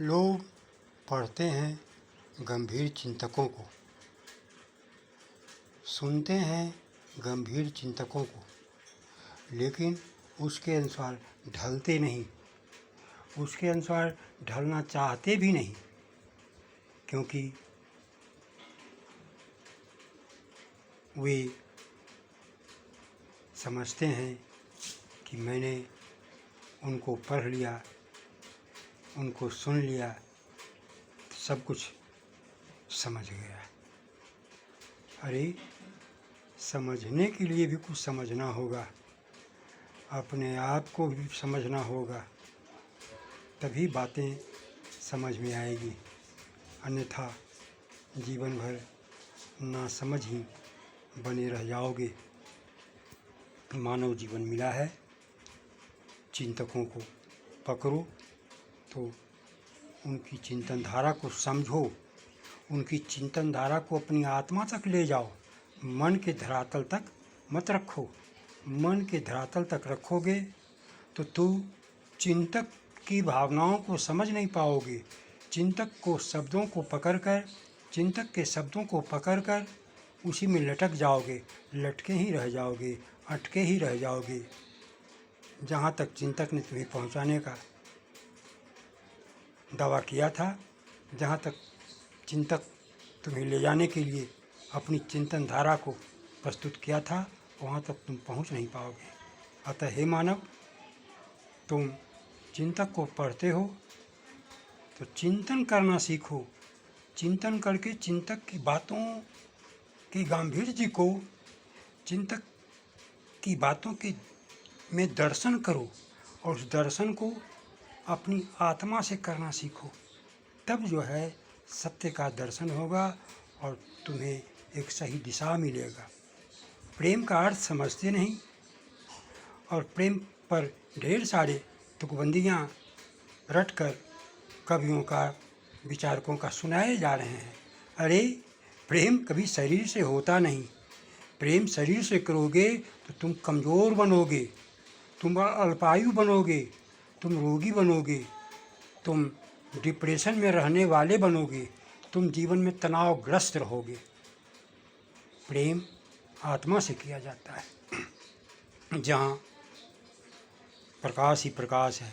लोग पढ़ते हैं गंभीर चिंतकों को, सुनते हैं गंभीर चिंतकों को, लेकिन उसके अनुसार ढलते नहीं, उसके अनुसार ढलना चाहते भी नहीं, क्योंकि वे समझते हैं कि मैंने उनको पढ़ लिया, उनको सुन लिया, तो सब कुछ समझ गया। अरे समझने के लिए भी कुछ समझना होगा, अपने आप को भी समझना होगा, तभी बातें समझ में आएगी। अन्यथा जीवन भर नासमझ ही बने रह जाओगे। मानव जीवन मिला है, चिंतकों को पकड़ो तो उनकी चिंतन धारा को समझो, उनकी चिंतन धारा को अपनी आत्मा तक ले जाओ। मन के धरातल तक मत रखो। मन के धरातल तक रखोगे तो तू चिंतक की भावनाओं को समझ नहीं पाओगे। चिंतक को शब्दों को पकड़कर, चिंतक के शब्दों को पकड़कर उसी में लटक जाओगे, लटके ही रह जाओगे, अटके ही रह जाओगे। जहाँ तक चिंतक ने तुम्हें पहुँचाने का दावा किया था, जहाँ तक चिंतक तुम्हें ले जाने के लिए अपनी चिंतन धारा को प्रस्तुत किया था, वहाँ तक तुम पहुँच नहीं पाओगे। अतः हे मानव, तुम चिंतक को पढ़ते हो तो चिंतन करना सीखो। चिंतन करके चिंतक की बातों की गांभीर्य को, चिंतक की बातों के में दर्शन करो और उस दर्शन को अपनी आत्मा से करना सीखो। तब जो है सत्य का दर्शन होगा और तुम्हें एक सही दिशा मिलेगा। प्रेम का अर्थ समझते नहीं और प्रेम पर ढेर सारे तुकबंदियाँ रटकर कवियों का, विचारकों का सुनाए जा रहे हैं। अरे प्रेम कभी शरीर से होता नहीं। प्रेम शरीर से करोगे तो तुम कमज़ोर बनोगे, तुम अल्पायु बनोगे, तुम रोगी बनोगे, तुम डिप्रेशन में रहने वाले बनोगे, तुम जीवन में तनावग्रस्त रहोगे। प्रेम आत्मा से किया जाता है, जहाँ प्रकाश ही प्रकाश है,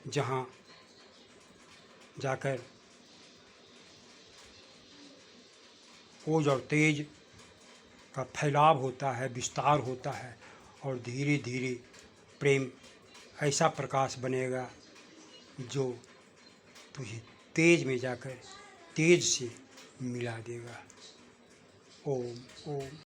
जहाँ जाकर ओज और तेज का फैलाव होता है, विस्तार होता है, और धीरे धीरे प्रेम ऐसा प्रकाश बनेगा जो तुझे तेज में जाकर तेज से मिला देगा। ओम ओम।